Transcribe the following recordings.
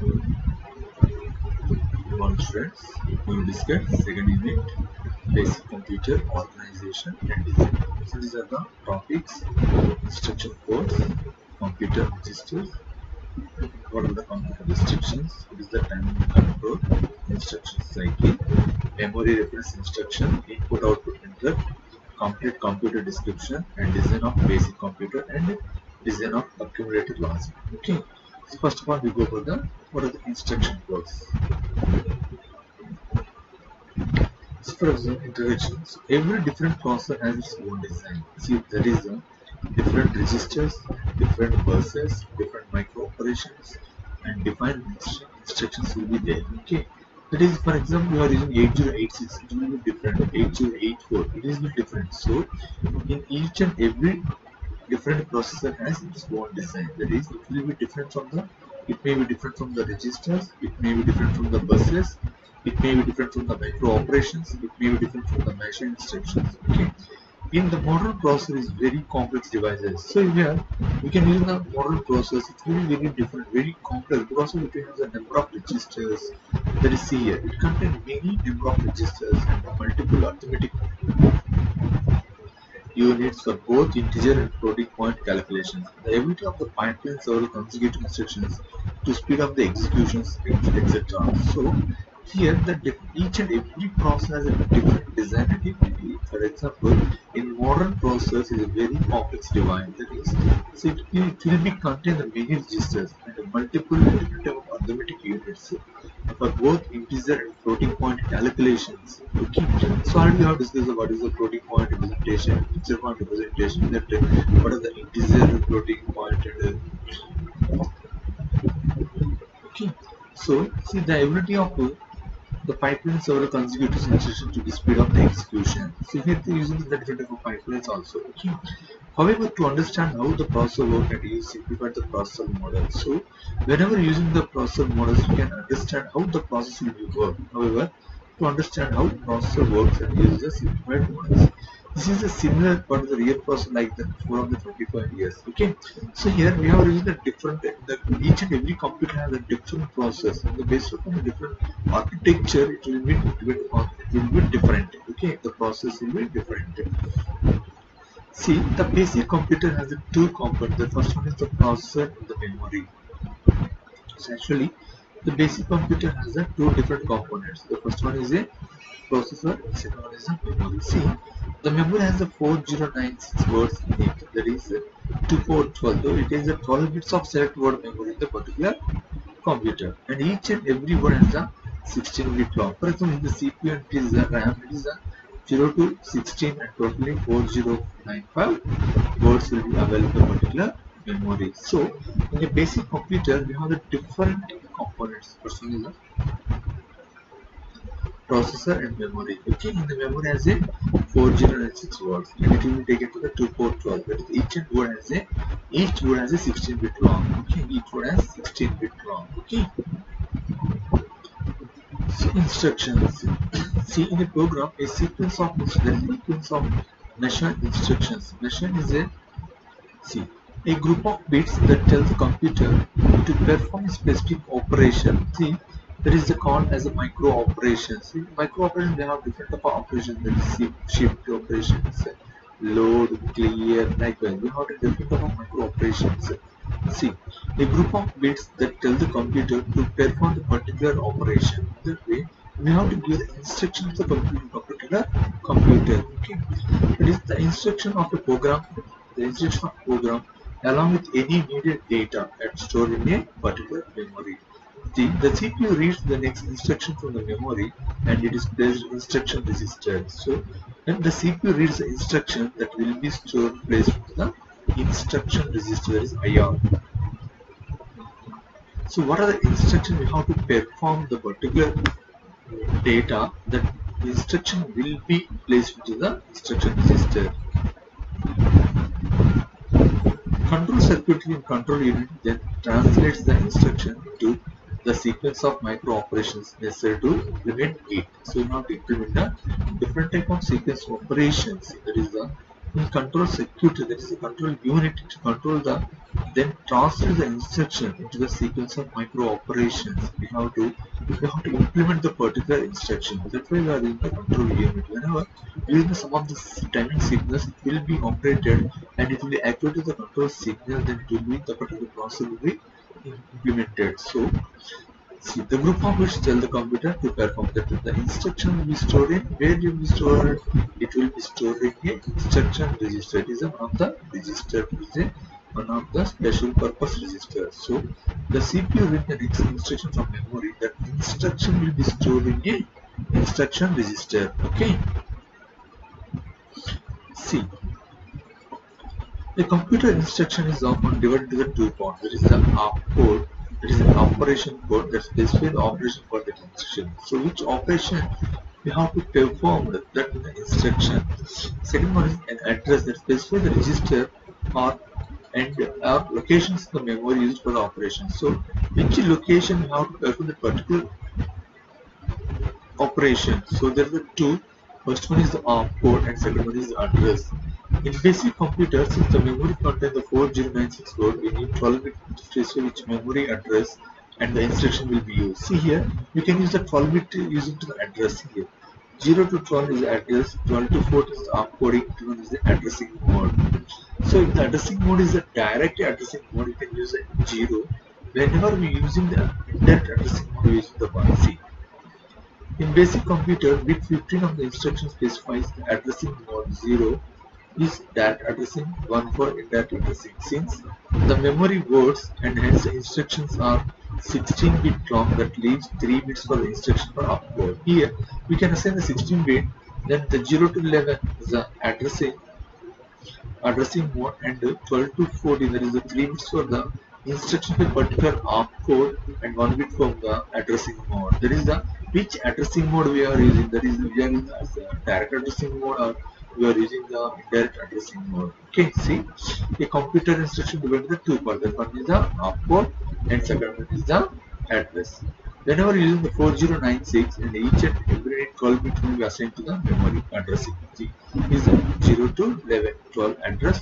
Good morning students. We will discuss second unit basic computer organization and design. So these are the topics: instruction codes, computer registers, what are the computer restrictions, what is the timing control, instruction cycle, memory reference instruction, input output interrupt, complete computer description, and design of basic computer and design of accumulator logic. Okay. So first of all, we go for the what are the instruction codes. So for example, introduction. So every different processor has its own design. See, there is a different registers, different buses, different micro operations, and defined instructions will be there. Okay. That is, for example, you are using 8086, it will be different. 8084, it is different. So in each and every different processor has its own design. That is, it will be different from the. It may be different from the registers. It may be different from the buses. It may be different from the micro operations. It may be different from the machine instructions. Okay. In the modern processor is very complex devices. So here we can use the modern processor. It's very different, very complex because it has a number of registers. That is see here. It contains many number of registers and multiple arithmetic units for both integer and floating point calculations. The ability of the pipeline several consecutive instructions to speed up the executions, etc. So here each and every processor has a different design and ability. For example, in modern processors is a very complex device. That is, so it will be contain the many registers and multiple different type of arithmetic units for both integer and floating point calculations. Okay, so already we have discussed what is the floating point representation, integer point representation, that what are the integer floating point and okay. So see the ability of the pipeline several consecutive instructions to speed up the execution. So here they are using the different type of pipelines also. Okay. However, to understand how the processor works and you simplify the processor model. So whenever using the processor models, you can understand how the process will work. However, to understand how processor works and use the simplified models. This is a similar part of the real process like the 425 years. Okay, so here we have used the different. Each and every computer has a different process, and based upon the different architecture, it will be different. Okay, the process will be different. See, the basic computer has a two components. The first one is the processor and the memory. So actually, the basic computer has a two different components. The first one is a processor, the second one is a memory. See, the memory has a 4096 words in it. That is 2412. Though it is a 12 bits of select word memory in the particular computer, and each and every word has a 16-bit long. For example, in the CPU and it is the RAM, it is a 0 to 16 and totally 4095 words will be available in the particular memory. So in a basic computer we have the different components. First one is the processor and memory. Okay, in the memory has a 4096 words and it will be taken to the 2412. That is, each word has a 16-bit long. Okay, each word has 16-bit long. Okay. So instructions. See, in a program, a sequence of machine instructions. Machine is a group of bits that tells the computer to perform a specific operation. See, that is called as a micro operations. See, micro operations, they have different type of operations. That is shift operations, load, clear, likewise. We have different type of micro operations. See, a group of bits that tell the computer to perform the particular operation. That way, we have to give the instruction to the particular computer. Okay, it is the instruction of a program. The instruction of program along with any needed data and stored in a particular memory. The CPU reads the next instruction from the memory and it is placed in instruction register. So when the CPU reads the instruction, that will be stored placed in the instruction register, that is IR. So what are the instructions we have to perform the particular data? That instruction will be placed into the instruction register. Control circuitry and control unit then translates the instruction to the sequence of micro operations necessary to implement it. So you have to implement a different type of sequence operations. That is the will control security, that is the control unit to control the, then translate the instruction into the sequence of micro operations. We have to implement the particular instruction. That's why we are in the control unit. Whenever using some of the timing signals, it will be operated and it will be activated the control signal, then it will be the particular process will be implemented. So see, the group of bits tell the computer to perform that. The instruction will be stored in, where you will store it? It will be stored in a instruction register. It is one of the register. It is one of the special purpose register. So the CPU read the next instruction from memory. That instruction will be stored in a instruction register. Okay. See, the computer instruction is often divided into the two parts. There is the opcode, that is an operation code that specifies the operation for the instruction. So which operation we have to perform that in the instruction. Second one is an address that specifies the register or locations in the memory used for the operation. So which location we have to perform the particular operation. So there are the two. First one is the opcode and second one is the address. In basic computers, since the memory contains the 4096 code, we need 12-bit to specify which memory address and the instruction will be used. See here, you can use the 12-bit using to the address here. 0 to 12 is the address, 12 to 14 is the opcoding, 21 is the addressing mode. So if the addressing mode is a direct addressing mode, you can use a 0. Whenever we are using the indirect addressing mode, we are using the 1. See. In basic computer, bit 15 of the instruction specifies the addressing mode. 0 is direct addressing, 1 for indirect addressing. Since the memory words and hence the instructions are 16-bit long, that leaves 3 bits for the instruction for opcode. Here we can assign the 16-bit, then the 0 to 11 is the addressing mode, and 12 to 14 there is the 3 bits for the instruction for particular opcode and 1 bit from the addressing mode. That is the which addressing mode we are using. That is we are using as a direct addressing mode or we are using the indirect addressing mode. Okay, see, a computer instruction divided into two parts. One is the opcode and second one is the address. Whenever using the 4096 and each and every 12 bit will be assigned to the memory addressing. See, is the 0 to 11, 12 address,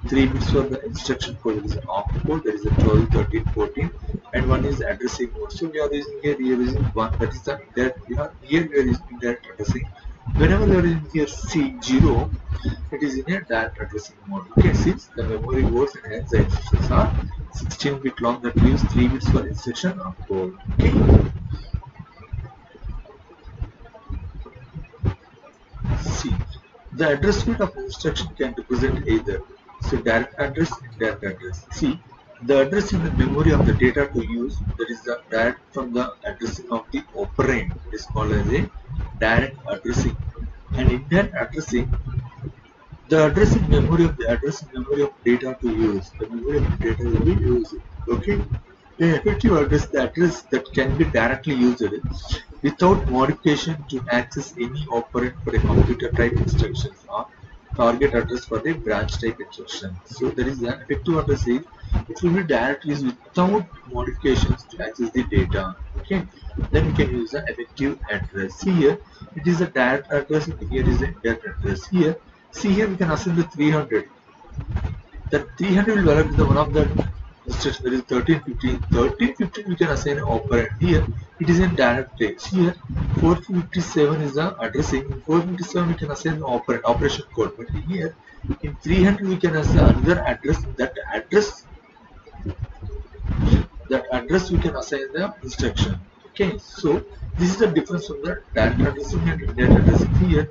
3 bits for the instruction code, there is an opcode, there is a 12, 13, 14, and one is the addressing mode. So we are using here, we are using one, that is the indirect, here we are using indirect addressing. Whenever we are using here C0, it is in a direct addressing mode. Okay, since the memory words and hence the instructions are 16-bit long, that leaves 3 bits for instruction opcode. Okay. See, the address bit of instruction can represent either direct address and indirect address. See, the address in the memory of the data to use, that is the direct from the addressing of the operand, is called as a direct addressing. And indirect addressing, the address in memory of the address in memory of data to use. The memory of the data will be used. Okay. The effective address, the address that can be directly used without modification to access any operand for a computer type instructions, or target address for the branch type instruction. So there is an effective address is it will be directly used without modifications to access the data. Okay, then we can use the effective address. See here, it is a direct address and here is the indirect address. Here, see here we can assign the 300. That 300 will belong to the one of the instruction, that is 1315. 1315 we can assign an operand. Here it is in direct text. Here 457 is the addressing. In 457 we can assign an operand, operation code. But here in 300 we can assign another address. That address we can assign the instruction. Okay, so this is the difference from the direct addressing and indirect addressing. Here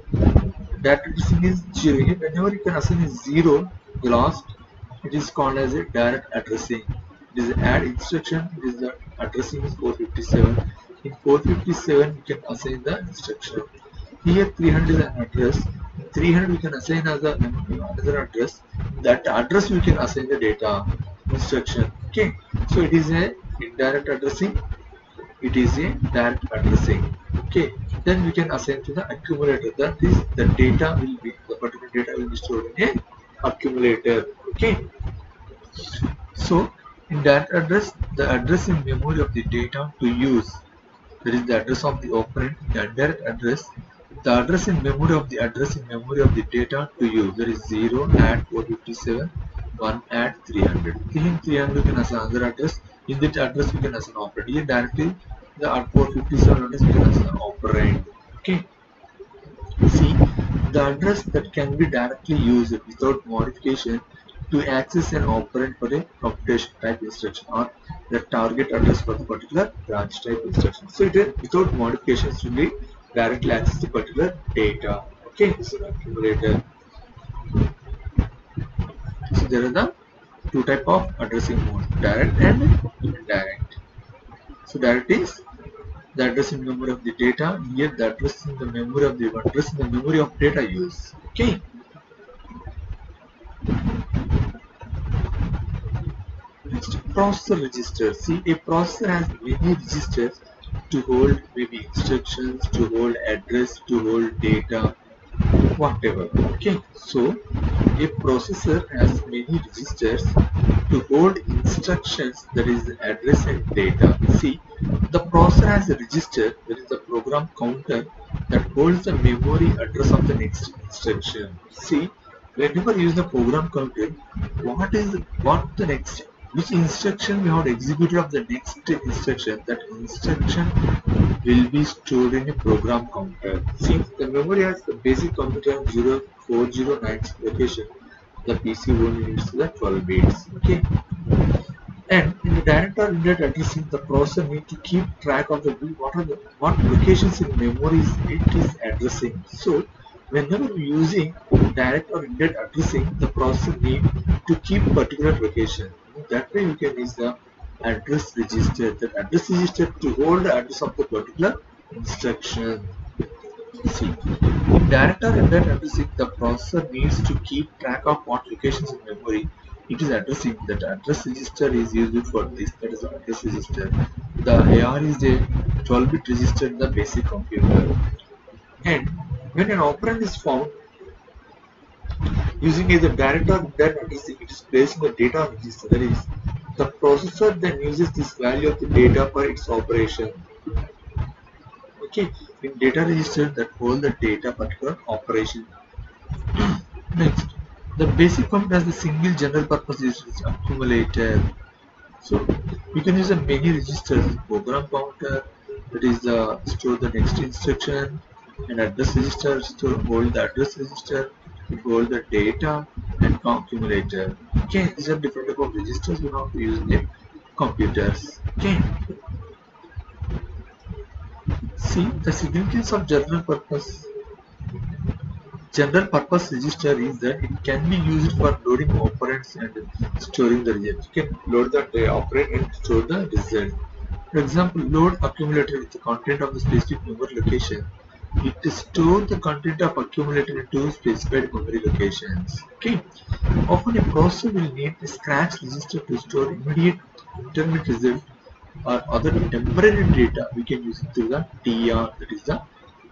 direct addressing is 0. Here whenever you can assign a 0 last, it is called as a direct addressing. It is an add instruction. It is the addressing is 457. In 457 we can assign the instruction. Here 300 is an address. In 300 we can assign another address. That address we can assign the data instruction. Okay, so it is a indirect addressing. It is a direct addressing. Okay, then we can assign to the accumulator. That is, the data will be, the particular data will be stored in a accumulator. Okay, so in that address, the address in memory of the data to use, that is the address of the operand. The indirect address, the address in memory of the data to use, that is 0 add 457, 1 add 300. In 300 we can assign another address. In that address we can assign operand. Here directly the 457 address we can assign operand. Okay. See, the address that can be directly used without modification to access an operand for a computation type instruction, or the target address for the particular branch type instruction. So it is without modifications to be directly access the particular data. Okay, this is accumulator. So there are the two type of addressing modes, direct and indirect. So direct is the address in memory of the data. Here the address in the memory of data use. Okay. Next, processor register. See, a processor has many registers to hold maybe instructions, to hold address, to hold data, whatever. Okay, so a processor has many registers to hold instructions, that is address and data. See, the processor has a register, that is the program counter, that holds the memory address of the next instruction. See, whenever you use the program counter, which instruction we have executed of the next instruction, that instruction will be stored in a program counter. Since the memory has the basic computer 0409 location, the PC only needs the 12 bits. Okay. And in the direct or indirect addressing, the processor needs to keep track of what locations in memory it is addressing. So whenever using direct or indirect addressing, the processor needs to keep particular location. That way you can use the address register. The address register to hold the address of the particular instruction. See, in direct or indirect addressing, the processor needs to keep track of what locations in memory it is addressing. That address register is used for this. That is the address register. The AR is a 12-bit register in the basic computer. And when an operand is found using either direct or indirect addressing, it is placed in the data register. That is, the processor then uses this value of the data for its operation. Okay, in data register that hold the data particular operation. Next, the basic computer has a single general purpose register accumulator. So you can use a many registers, program counter, that is store the next instruction, and address register to hold the address register, to hold the data, and accumulator. Okay, these are different type of registers you have to use in the computers. Okay. See, the significance of general purpose register is that it can be used for loading operands and storing the result. You can load the operand and store the result. For example, load accumulator with the content of the specific memory location. It stores the content of accumulator into specified memory locations. Okay. Often a processor will need a scratch register to store immediate intermediate result or other temporary data. We can use it through the TR, that is the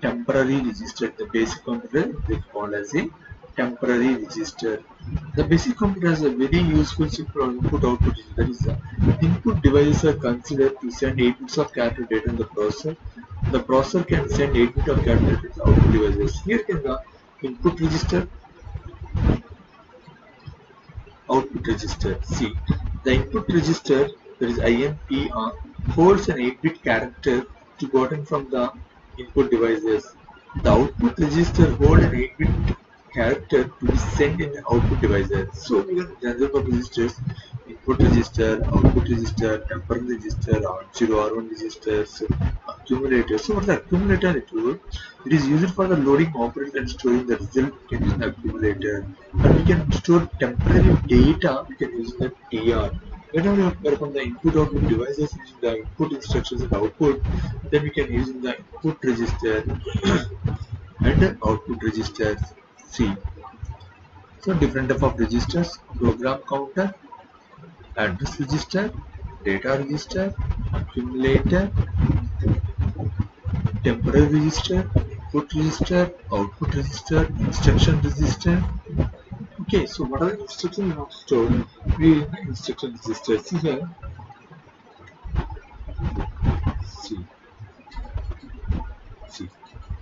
temporary register. The basic computer is called as a temporary register. The basic computer has a very useful simple input-output register. That is, the input devices are considered to send 8 bits of character data in the processor. The processor can send 8 bits of character data to output devices. Here can the input register, output register. See, the input register, that is INPR, holds an 8-bit character to gotten from the input devices. The output register holds an 8-bit character to be sent in the output devices. So we have general purpose registers: input register, output register, temporary register, R0, R1 registers, accumulator. So what is the accumulator? It is used for the loading operand and storing the result. We can use the accumulator. And we can store temporary data. We can use the TR. Whenever you perform the input-output devices using the input instructions and output, then we can use the input register and the output registers. See, so different type of registers: program counter, address register, data register, accumulator, temporary register, input register, output register, instruction register. Okay, so what are the instructions you have to store? We instruction register. See here. See.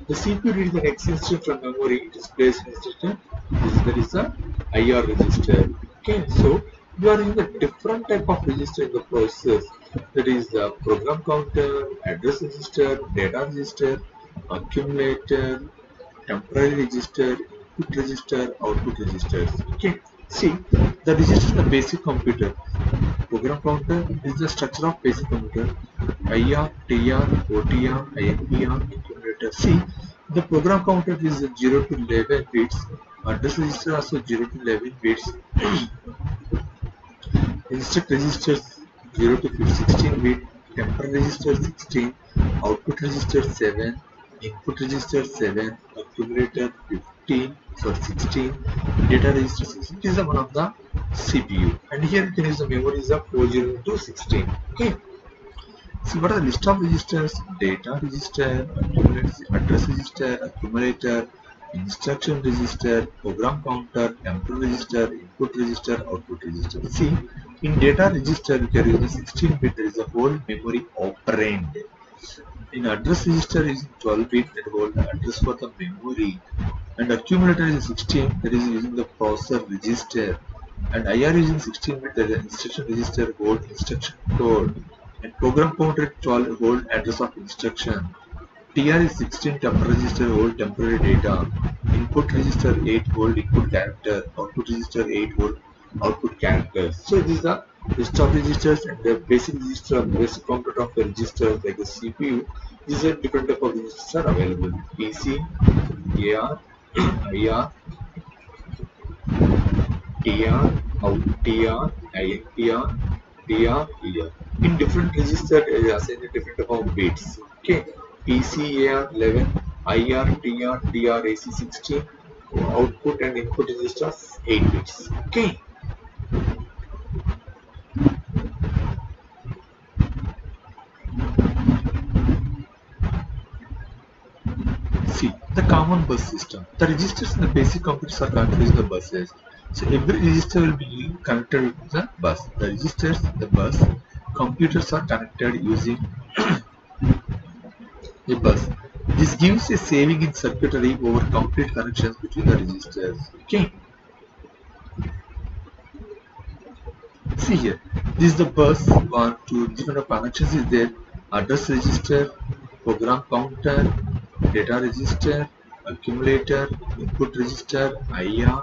The CPU reads the next instruction from memory. It is placed in instruction. There is a IR register. Okay, so you are using a different type of register in the process. That is the program counter, address register, data register, accumulator, temporary register, input register, output registers. Okay, see the register in the basic computer. Program counter is the structure of basic computer. IR, TR, OTR, INPR, accumulator. See, the program counter is 0 to 11 bits. Address register also 0 to 11 bits. Instruct registers 0 to 16 bit. Temporary register 16. Output register 7. Input register 7. Accumulator 15. So 16. Data register 16. It is one of the CPU. And here you can use the memory is 40 to 16. Okay. So what are the list of registers? Data register, address register, accumulator, instruction register, program counter, temporary register, input register, output register. See, in data register you can use the 16-bit. There is a whole memory operand. In address register is 12-bit. That whole address for the memory. And accumulator is 16. That is using the processor register. And IR using 16-bit. There is an instruction register, whole instruction code. And program counter 12 hold address of instruction. TR is 16 temporary register hold temporary data. Input register 8 hold input character. Output register 8 hold output characters. So these are list of registers and the basic register, basic component of the registers like the CPU. These are different type of registers are available. PC, AR, IR, TR, OUT, TR, INPR, TR, ER. In different register assigned different type of bits. Okay, PC AR 11, IR TR TR AC 16, output and input registers 8 bits. Okay. See the common bus system. The registers in the basic computers are connected with the buses. So every register will be connected with the bus. The registers, the bus, computers are connected using a bus. This gives a saving in circuitry over complete connections between the registers. Okay. See here, this is the bus. 1, 2 different connections is there. Address register, program counter, data register, accumulator, input register, IR,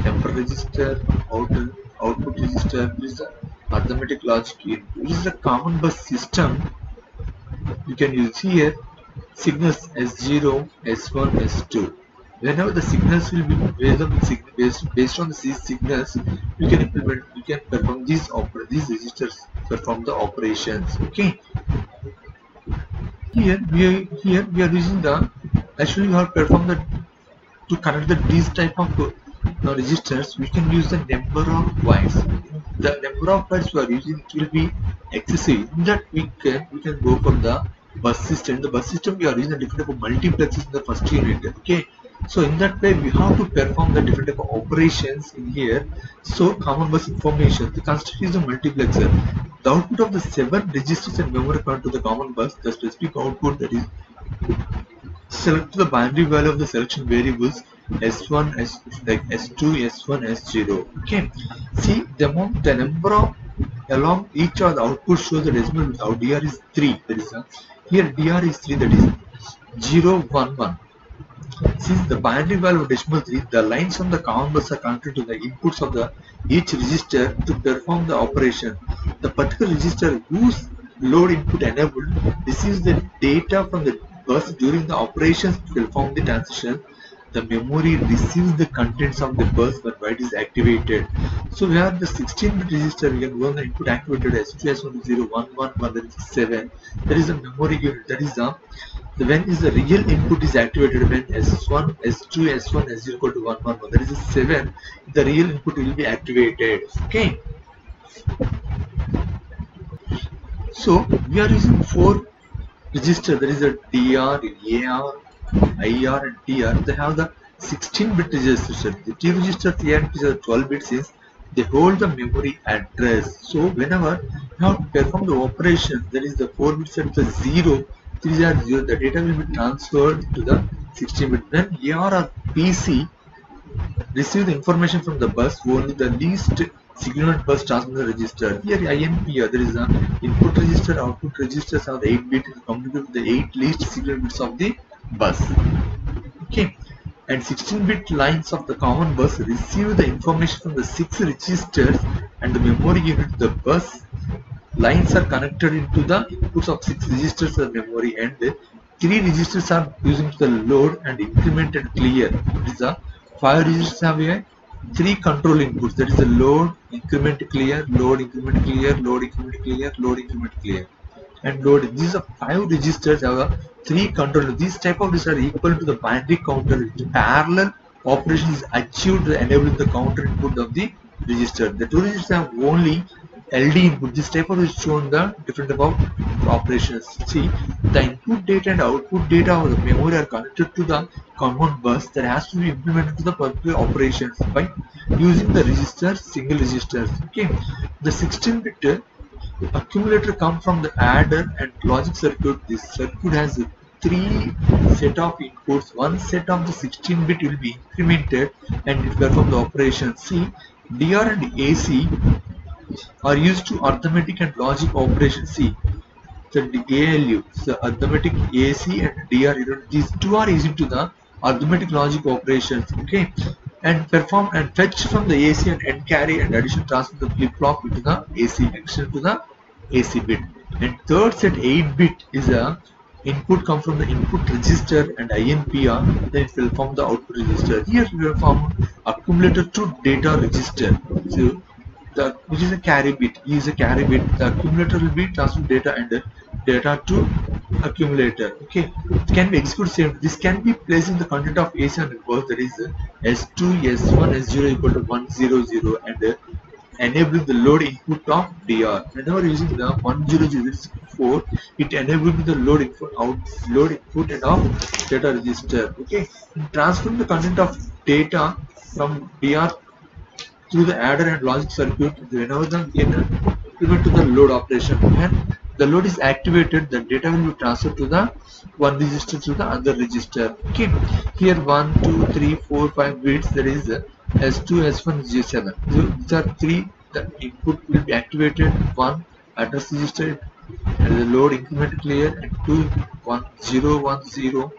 temporary register, output register. This is the arithmetic logic input. This is a common bus system. You can use here signals S0, S1, S2. Whenever the signals will be based on these signals, you can perform these registers perform the operations. Okay. Here we are using the actually we have performed to connect these type of registers. We can use the number of wires. The number of wires we are using it will be excessive. In that we can go for the bus system. The bus system we are using different type of multiplexes in the first unit. Okay. So in that way we have to perform the different type of operations in here. So common bus information. The construct is a multiplexer. The output of the 7 registers and memory point to the common bus. The specific output that is select the binary value of the selection variables S1, like S2, S1, S0. Okay. See the number of along each of the output shows the decimal with our DR is 3. That is here DR is 3. That is 0, 1, 1. Since the binary value of decimal 3, the lines on the common bus are connected to the inputs of the each register to perform the operation. The particular register whose load input enabled receives the data from the bus during the operations to perform the transition. The memory receives the contents of the bus when byte is activated. So we have the 16-bit register. We can go on the input activated S2, S1, 0, 1, 1, 1, that is 7. There is a memory unit. That is when is the real input is activated when S1, S2, S1, S0 equal to 1, 1, 1. That is a 7. The real input will be activated. Okay. So we are using 4 registers. There is a DR, AR, IR and TR. They have the 16-bit register. The T register, TR and TR are 12 bits since they hold the memory address. So whenever you have to perform the operation, there is the 4 bits at the 0, 3 are 0. The data will be transferred to the 16-bit. Then AR or PC receive the information from the bus only the least signal bus transmitter register. Here INP, there is a input register, output registers have the 8-bit communicated with the 8 least signal bits of the bus. Okay, and 16-bit lines of the common bus receive the information from the 6 registers and the memory unit. The bus lines are connected into the inputs of 6 registers of memory, and 3 registers are using the load and increment and clear. It is a 5 registers have a 3 control inputs, that is the load, increment, clear, load, increment, clear, load, increment, clear, load, increment, clear, and load. These are 5 registers have a 3 control. These type of registers are equal to the binary counter. The parallel operation is achieved enabling the counter input of the register. The 2 registers have only LD input. This type of is shown the different type of operations. See, the input data and output data of the memory are connected to the common bus that has to be implemented to the particular operations by using the registers, single registers. Okay, the 16-bit accumulator comes from the adder and logic circuit. This circuit has 3 set of inputs. One set of the 16-bit will be incremented and it perform the operation. See, DR and AC are used to arithmetic and logic operations. See, the ALU, the arithmetic, AC and DR, these two are used to the arithmetic logic operations. Okay, and perform and fetch from the AC and end carry and addition transfer the flip-flop into the AC, addition to the AC bit. And third set 8-bit is a input come from the input register and INPR, then it will form the output register. Here we will form accumulator to data register. So which is a carry bit. Is a carry bit. The accumulator will be transfer data and data to accumulator. Okay, it can be executed same. This can be placed in the content of AC and bus, that is S2, S1, S0 equal to 100 and enabling the load input of DR. Whenever using the 100 it enables the load input and of data register. Okay, in transferring the content of data from DR through the adder and logic circuit, whenever the implement to the load operation and the load is activated, the data will be transferred to the one register to the other register. Okay, here 1, 2, 3, 4, 5 bits, that is S2, S1, G7. So these are 3. The input will be activated, 1 address register and the load increment clear, and 2 1 0 1 0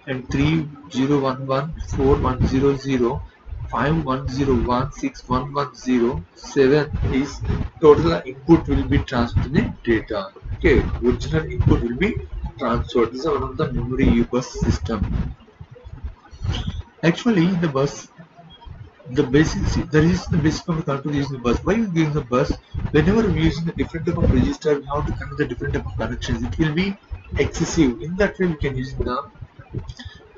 and 3 0 1 1 4 1 0 0 5 1 0 1 6 1 1 0 7 is total input will be transferred to the data. Okay, original input will be transferred. This is one of the memory bus system. Actually, the bus, the basic, there is the basic of the control using the bus. Why you using the bus? Whenever we using a different type of register, we have to connect the different type of connections. It will be excessive. In that way, we can use the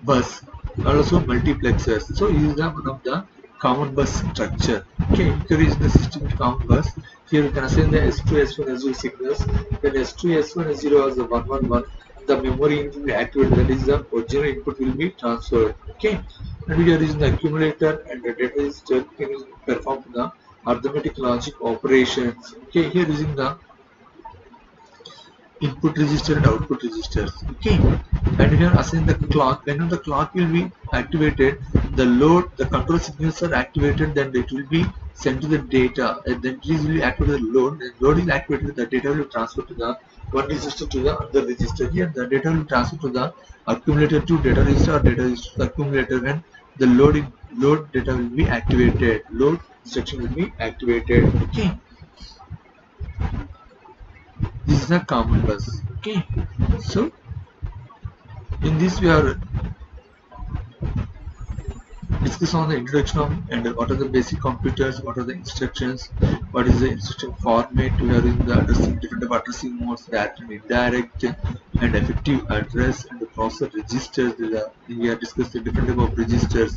bus. Also multiplexers. So this is one of the common bus structure. Okay, here is the system common bus. Here you can assign the S2, S1, S0 signals. Then S2, S1, S0 as the 111. The memory input will be activated. That is the original input will be transferred. Okay, and we are using the accumulator and the data register can perform the arithmetic logic operations. Okay, here using the input register and output registers. Okay, and we can assign the clock. When the clock will be activated, the load, the control signals are activated, then it will be sent to the data, and then it will be activated the load. Then load is activated, the data will be transferred to the one register to the other register. Here the data will be transferred to the accumulator to data register or data register to the accumulator. When the load data will be activated, load instruction will be activated. Okay, this is a common bus. Okay, so in this we are discuss on the introduction of and what are the basic computers, what are the instructions, what is the instruction format. We are in the addressing different addressing modes, direct and indirect, and effective address, and the processor registers. We have discussed the different type of registers,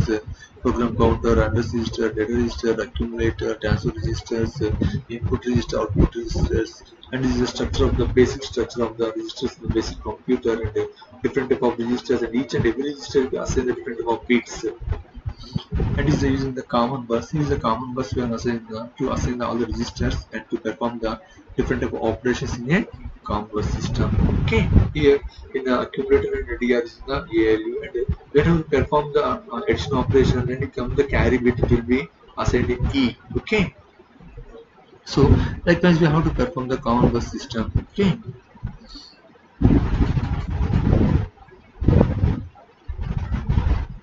program counter, address register, data register, accumulator, transfer registers, input register, output registers, and this is the structure of the basic structure of the registers in the basic computer, and different type of registers, and each and every register we assign the different type of bits. and is using the common bus. Use the common bus to assign all the registers and to perform the different type of operations in a common bus system. Okay, here in the accumulator and DDR is the ALU, and when we perform the addition operation, and it comes the carry bit, it will be assigned in E. Okay, so likewise we have to perform the common bus system. Okay.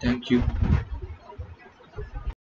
Thank you.